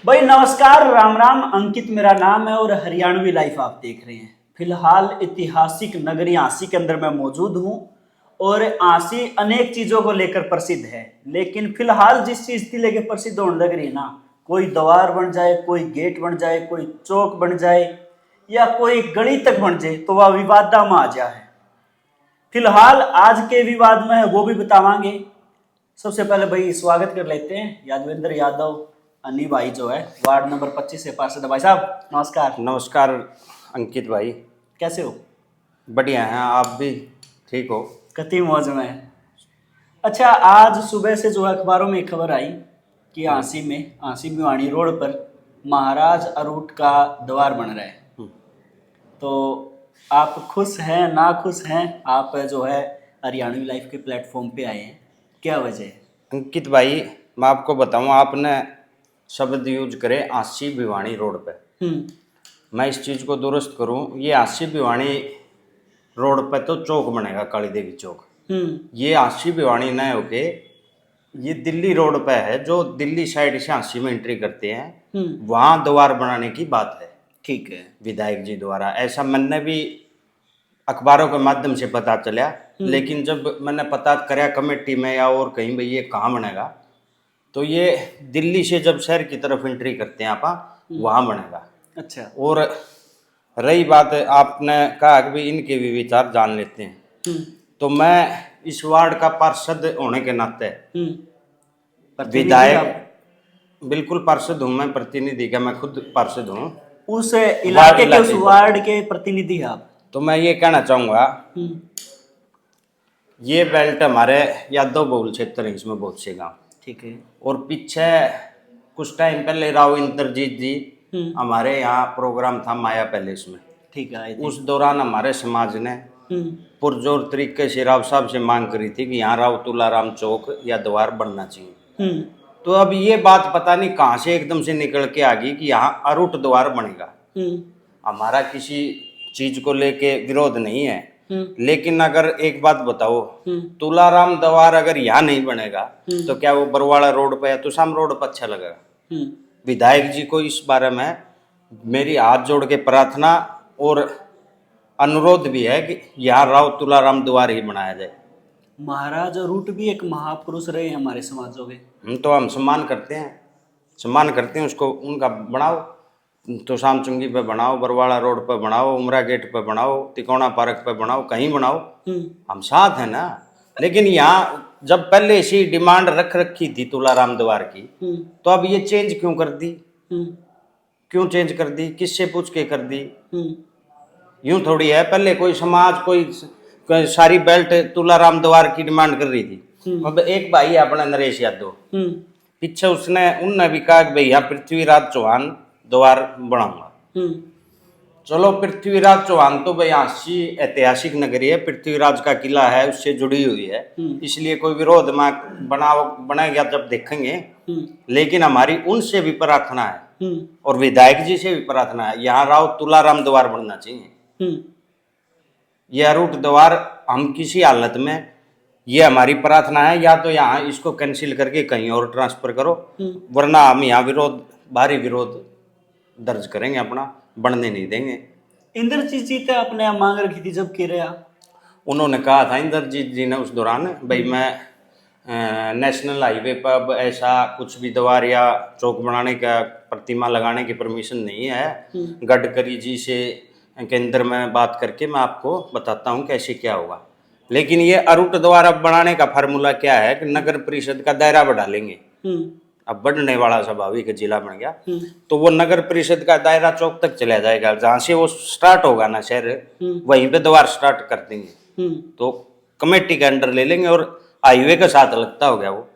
भाई नमस्कार, राम राम। अंकित मेरा नाम है और हरियाणवी लाइफ आप देख रहे हैं। फिलहाल ऐतिहासिक नगरी आसी के अंदर मैं मौजूद हूं और आसी अनेक चीजों को लेकर प्रसिद्ध है। लेकिन फिलहाल जिस चीज की लेकर प्रसिद्ध होने लग रही है ना, कोई द्वार बन जाए, कोई गेट बन जाए, कोई चौक बन जाए या कोई गली तक बन जाए तो वह विवादा में आ जाए। फिलहाल आज के विवाद में है वो भी बतावांगे। सबसे पहले भाई स्वागत कर लेते हैं यादवेंद्र यादव अन्नी भाई जो है वार्ड नंबर 25 से पार्षद। भाई साहब नमस्कार। नमस्कार अंकित भाई। कैसे हो? बढ़िया हैं, आप भी ठीक हो? कति मौज में है। अच्छा, आज सुबह से जो अखबारों में खबर आई कि आसी भिवानी रोड पर महाराज अरूट का द्वार बन रहा है। तो आप खुश हैं ना खुश हैं? आप जो है हरियाणवी लाइफ के प्लेटफॉर्म पे आए हैं, क्या वजह है? अंकित भाई मैं आपको बताऊं, आपने शब्द यूज करे आसी भिवानी रोड पे। मैं इस चीज़ को दुरुस्त करूं, ये आसी भिवानी रोड पे तो चौक बनेगा, काली देवी चौक। ये आसी भिवानी न होके ये दिल्ली रोड पे है, जो दिल्ली साइड से आसी में एंट्री करते हैं, वहां द्वार बनाने की बात है। ठीक है। विधायक जी द्वारा ऐसा मैंने भी अखबारों के माध्यम से पता चला, लेकिन जब मैंने पता कराया कमेटी में या और कहीं भाई ये कहाँ बनेगा, तो ये दिल्ली से जब शहर की तरफ एंट्री करते हैं आप वहाँ बनेगा। अच्छा। और रही बात आपने कहा कि भाई इनके भी विचार जान लेते हैं, तो मैं इस वार्ड का पार्षद होने के नाते विधायक बिल्कुल पार्षद हूँ, मैं प्रतिनिधि का, मैं खुद पार्षद हूँ उस इलाके के, उस वार्ड के प्रतिनिधि हैं आप। तो मैं ये कहना चाहूँगा, ये बेल्ट हमारे यादव बहुल क्षेत्र है, इसमें बहुत से गाँव। ठीक है। और पीछे कुछ टाइम पहले राव इंद्रजीत जी हमारे यहाँ प्रोग्राम था माया पैलेस में। ठीक है। उस दौरान हमारे समाज ने पुरजोर तरीके से राव साहब से मांग करी थी कि यहाँ राव तुलाराम चौक या द्वार बनना चाहिए। तो अब ये बात पता नहीं कहाँ से एकदम से निकल के आ गई कि यहाँ अरूट द्वार बनेगा। हमारा किसी चीज को लेके विरोध नहीं है, लेकिन अगर एक बात बताओ, तुलाराम द्वार अगर यहाँ नहीं बनेगा तो क्या वो बरवाड़ा रोड पे या तुसाम रोड पर अच्छा लगेगा? विधायक जी को इस बारे में मेरी हाथ जोड़ के प्रार्थना और अनुरोध भी है कि यहाँ राव तुलाराम द्वार ही बनाया जाए। महाराज अरूट भी एक महापुरुष रहे हैं हमारे समाजों के। तो हम सम्मान करते हैं उसको, उनका बनाओ, तो शामचुंगी पे बनाओ, बरवाड़ा रोड पे बनाओ, उमरा गेट पे बनाओ, तिकोना पार्क पे बनाओ, कहीं बनाओ, हम साथ हैं ना। लेकिन यहाँ जब पहले से डिमांड रख रखी थी तुलाराम द्वार की, तो अब ये चेंज क्यों कर दी? क्यों चेंज कर दी? किससे पूछ के कर दी? यूं थोड़ी है, पहले कोई समाज कोई सारी बेल्ट तुलाराम द्वार की डिमांड कर रही थी। अब एक भाई है अपना नरेश यादव, पीछे उनने भी कहा कि भैया पृथ्वीराज चौहान द्वार बनाऊंगा। चलो, पृथ्वीराज चौहान तो भाई आसी ऐतिहासिक नगरी है, पृथ्वीराज का किला है, उससे जुड़ी हुई है, इसलिए कोई विरोध में बनाएगा जब देखेंगे। लेकिन हमारी उनसे भी प्रार्थना है और विधायक जी से भी प्रार्थना है, यहाँ राव तुलाराम द्वार बनना चाहिए। यह अरूट द्वार हम किसी हालत में, ये हमारी प्रार्थना है, या तो यहाँ इसको कैंसिल करके कहीं और ट्रांसफर करो, वरना हम यहाँ भारी विरोध दर्ज करेंगे, अपना बनने नहीं देंगे। इंद्रजीत जी ने अपने मांग रखी थी जब किया, उन्होंने कहा था इंद्रजीत जी ने उस दौरान, भाई मैं नेशनल हाईवे पर अब ऐसा कुछ भी द्वार या चौक बनाने का, प्रतिमा लगाने की परमिशन नहीं है। गडकरी जी से केंद्र में बात करके मैं आपको बताता हूँ कैसे क्या होगा। लेकिन ये अरूट द्वार अब बनाने का फार्मूला क्या है कि नगर परिषद का दायरा बढ़ा लेंगे। अब बढ़ने वाला स्वाभाविक जिला बन गया, तो वो नगर परिषद का दायरा चौक तक चला जाएगा, जहाँ से वो स्टार्ट होगा ना शहर, वहीं पे द्वार स्टार्ट कर देंगे। तो कमेटी के अंडर ले लेंगे और हाईवे के साथ लगता हो गया वो।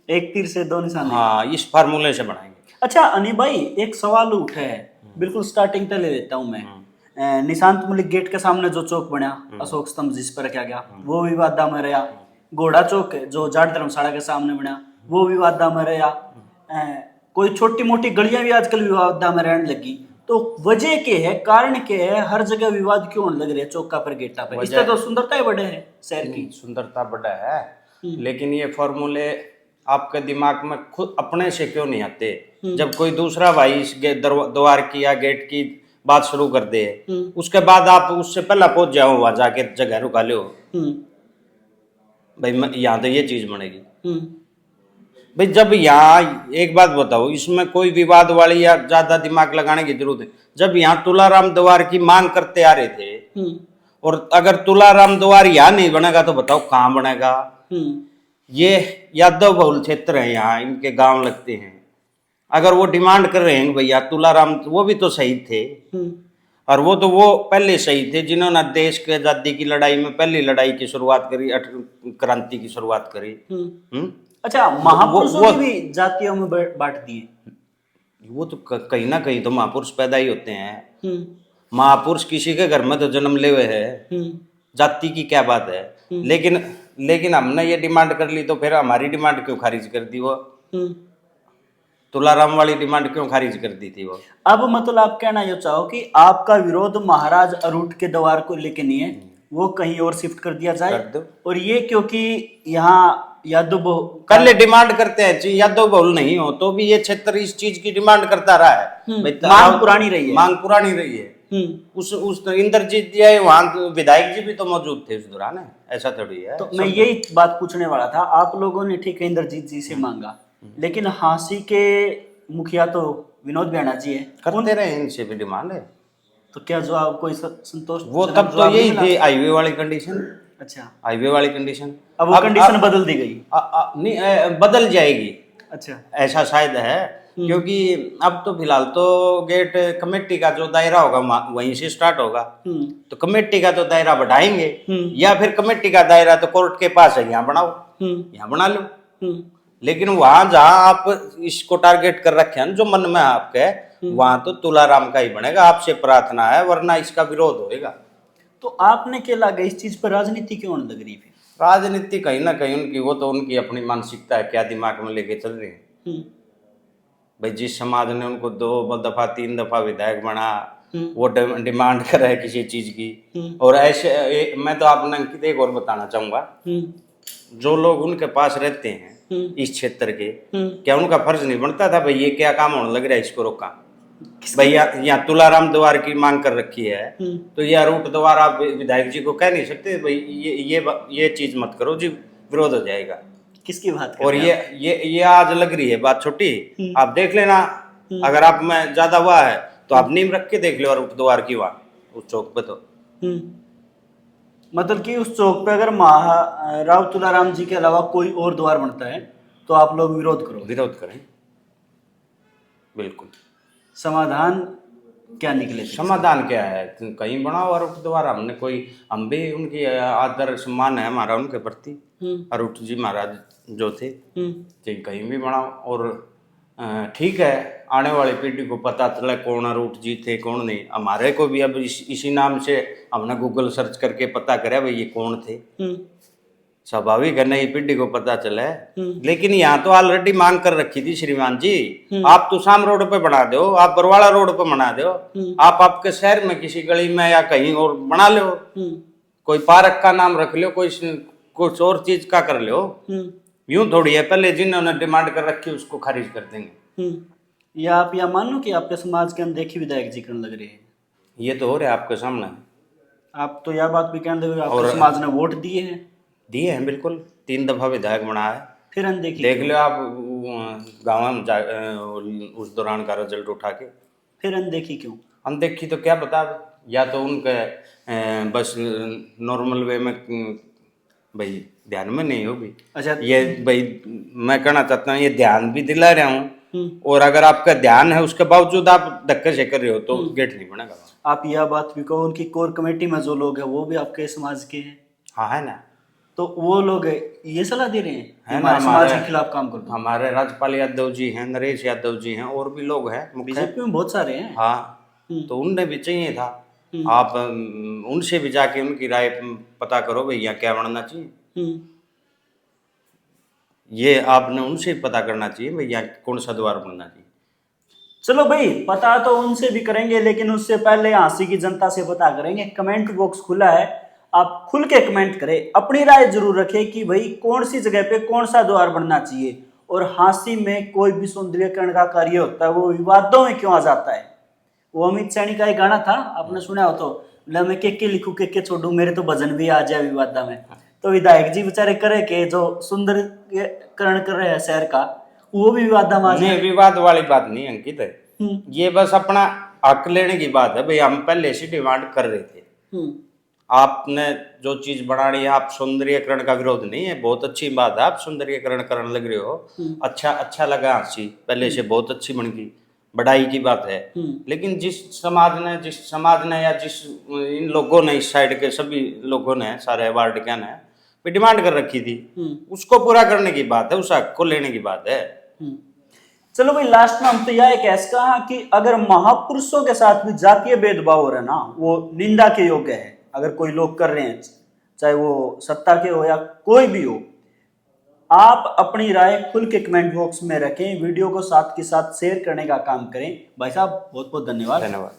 एक तीर से दो निशान। हाँ, इस फार्मूले से बनाएंगे। अच्छा अनी भाई, एक सवाल उठा है, बिल्कुल स्टार्टिंग पे ले लेता हूँ मैं। निशांत मलिक गेट के सामने जो चौक बना, अशोक स्तंभ जिस पर रखा गया, वो विवादा में रहा। घोड़ा चौक जो जाट धर्मशाला के सामने बना, वो विवादा में रहा। कोई छोटी मोटी गलियां भी आजकल विवादा में रहने लगी, तो वजह के है, कारण के है, हर जगह विवाद क्यों होने लग रहे हैं चौका पर, गेटा पर? इससे तो सुंदरता ही बढ़े है, शहर की सुंदरता बढ़ा है। लेकिन ये फॉर्मूले आपके दिमाग में खुद अपने से क्यों नहीं आते? जब कोई दूसरा भाई इस द्वार की या गेट की बात शुरू कर दे, उसके बाद आप उससे पहला पहुंच जाओ वहां जाके जगह रुका लो भाई, यहाँ तो ये चीज बनेगी भाई। जब यहाँ एक बात बताओ, इसमें कोई विवाद वाली या ज्यादा दिमाग लगाने की जरूरत है। जब यहाँ तुलाराम द्वार की मांग करते आ रहे थे, और अगर तुलाराम द्वार यहाँ नहीं बनेगा तो बताओ कहाँ बनेगा? ये यादव बहुल क्षेत्र है, यहाँ इनके गांव लगते हैं। अगर वो डिमांड कर रहे हैं भैया तुलाराम, वो भी तो शहीद थे, और वो पहले शहीद थे जिन्होंने देश के आजादी की लड़ाई में पहली लड़ाई की शुरुआत करी, क्रांति की शुरुआत करी। अच्छा, महापुरुषों की भी जातियों में बांट दिए। वो तो कहीं ना कहीं तो महापुरुष पैदा ही होते हैं। महापुरुष किसी के घर में तो जन्म ले हुए हैं, जाति की क्या बात है? लेकिन हमने ये डिमांड कर ली तो फिर हमारी डिमांड क्यों खारिज कर दी? वो तुलाराम वाली डिमांड क्यों खारिज कर दी थी वो? अब मतलब आप कहना ये चाहो कि आपका विरोध महाराज अरूट के द्वार को लेके नहीं है, वो कहीं और शिफ्ट कर दिया जाए, और ये क्योंकि यहाँ यादव पहले डिमांड करते हैं, यादव बहुल नहीं हो तो भी ये क्षेत्र इस चीज की डिमांड करता रहा है। मांग पुरानी रही है, मांग पुरानी रही है। उस इंद्रजीत जी वहां विधायक जी भी तो मौजूद थे उस दौरान, ऐसा थोड़ी है। तो मैं यही बात पूछने वाला था। आप लोगों ने ठीक है इंद्रजीत जी से मांगा, लेकिन हांसी के मुखिया तो विनोद बियाणा जी है, करते रहे, इनसे भी डिमांड है। तो क्या जो आपको संतोष? वो तब तो यही थे, हाईवे वाली कंडीशन। अच्छा, हाईवे वाली कंडीशन। अब वो कंडीशन बदल दी गई? नहीं, बदल जाएगी। अच्छा, ऐसा शायद है, क्योंकि अब तो फिलहाल तो गेट कमेटी का जो दायरा होगा वहीं से स्टार्ट होगा, तो कमेटी का तो दायरा बढ़ाएंगे, या फिर कमेटी का दायरा तो कोर्ट के पास है, यहाँ बनाओ, यहाँ बना लो। लेकिन वहां जहां आप इसको टारगेट कर रखे हैं, जो मन में आपके, वहां तो तुलाराम का ही बनेगा। आपसे प्रार्थना है, वरना इसका विरोध होएगा। तो आपने क्या लगा इस चीज पर राजनीति क्यों लग रही? फिर राजनीति कहीं ना कहीं उनकी, वो तो उनकी अपनी मानसिकता है, क्या दिमाग में लेके चल रहे हैं भाई। जिस समाज ने उनको 2 दफा 3 दफा विधायक बना, वो डिमांड कर रहा है किसी चीज की। और ऐसे मैं तो आपने अंकित एक और बताना चाहूंगा, जो लोग उनके पास रहते हैं इस क्षेत्र के, क्या उनका फर्ज नहीं बनता था भाई ये क्या काम होने लग रहा है, इसको रोका भैया? यहाँ तुलाराम द्वार की मांग कर रखी है, तो ये अरूट द्वार आप विधायक जी को कह नहीं सकते भाई ये चीज मत करो जी, विरोध हो जाएगा। किसकी बात? और ये आज लग रही है बात छोटी, आप देख लेना, अगर आप में ज्यादा हुआ है तो आप नीम रख के देख लो अरूट द्वार की वहां उस चौक पे। तो मतलब कि उस चौक पे अगर महाराव तुलाराम जी के अलावा कोई और द्वार बनता है तो आप लोग विरोध करो? विरोध करें, बिल्कुल। समाधान क्या निकले? समाधान क्या है? कहीं बनाओ अरूट द्वार। हम भी उनकी आदर सम्मान है हमारा उनके प्रति। अरूट जी महाराज जो थे, कहीं भी बनाओ। और ठीक है, आने वाली पीढ़ी को पता चला कौन अरूट जी थे कौन नहीं। हमारे को भी अब इसी नाम से हमने गूगल सर्च करके पता करा भाई ये कौन थे। स्वाभाविक है, नई पीढ़ी को पता चला है। लेकिन यहाँ तो ऑलरेडी मांग कर रखी थी श्रीमान जी, आप तो शाम रोड पे बना दो, आप बरवाड़ा रोड पे बना दो, आप आपके शहर में किसी गली में या कहीं और बना लो, कोई पार्क का नाम रख लो, कोई कुछ और चीज का कर लो। यूं थोड़ी है, पहले जिन्होंने डिमांड कर रखी उसको खारिज कर देंगे। या आप या मान लो कि आपके समाज के अनदेखी विधायक जी करने लग रहे हैं? ये तो हो रहा है आपके सामने। आप तो यह बात भी कहने लगे आपके समाज ने वोट दिए हैं, बिल्कुल 3 दफा विधायक बना है, फिर अनदेखी देख लो आप गाँव में उस दौरान का रिजल्ट उठा के। फिर अनदेखी क्यों? अनदेखी तो क्या बता, या तो उनके बस नॉर्मल वे में भाई ध्यान में नहीं होगी। अच्छा, ये भाई मैं कहना चाहता हूँ, ये ध्यान भी दिला रहा हूँ, और अगर आपका ध्यान है उसके बावजूद आप धक्के से कर रहे हो तो गेट नहीं बनेगा। आप यह बात भी कहो, उनकी कोर कमेटी में जो लोग हैं वो भी आपके समाज के हैं? हाँ है ना। तो वो लोग ये सलाह दे रहे हैं हमारे समाज के खिलाफ काम करो? हमारे राजपाल यादव जी हैं, नरेश यादव जी हैं, और भी लोग हैं, बीजेपी में बहुत सारे हैं। हाँ, तो उनने भी चाहिए था। आप उनसे भी जाके उनकी राय पता करो भैया क्या बनना चाहिए। ये आपने उनसे पता करना चाहिए भैया कौन सा द्वार बनना चाहिए। चलो भाई, पता तो उनसे भी करेंगे, लेकिन उससे पहले हांसी की जनता से पता करेंगे। कमेंट बॉक्स खुला है, आप खुल के कमेंट करें, अपनी राय जरूर रखें कि भाई कौन सी जगह पे कौन सा द्वार बनना चाहिए। और हाँसी में कोई भी सौंदर्यकरण का कार्य होता है वो विवादों में क्यों आ जाता है। वो अमित सैनी का एक गाना था, आपने सुना हो तो, मतलब मैं के लिखूं के छोड़ू मेरे तो भजन भी आ जाए विवादा में। तो विधायक जी बेचारे करे के जो सुंदरीकरण कर रहे हैं शहर का, वो भी विवादा में आ नहीं, जाए। विवाद वाली बात नहीं अंकित है, ये बस अपना हक लेने की बात है। भाई हम पहले से डिमांड कर रहे थे, आपने जो चीज बनानी है, आप सौंदर्यकरण का विरोध नहीं है, बहुत अच्छी बात है, आप सौंदर्यकरण करने लग रहे हो, अच्छा लगा हंसी, पहले से बहुत अच्छी बन गई, बढ़ाई की बात है। लेकिन जिस समाज ने या जिस इन लोगों ने, इस साइड के सभी लोगों ने, सारे वार्ड क्या ने भी डिमांड कर रखी थी, उसको पूरा करने की बात है, उस हक को लेने की बात है। चलो भाई, लास्ट में हम तो यह कह सकते हैं कि अगर महापुरुषों के साथ भी जातीय भेदभाव हो रहा है ना, वो निंदा के योग्य है। अगर कोई लोग कर रहे हैं, चाहे वो सत्ता के हो या कोई भी हो, आप अपनी राय खुल के कमेंट बॉक्स में रखें, वीडियो को साथ के साथ शेयर करने का काम करें। भाई साहब बहुत बहुत धन्यवाद। धन्यवाद।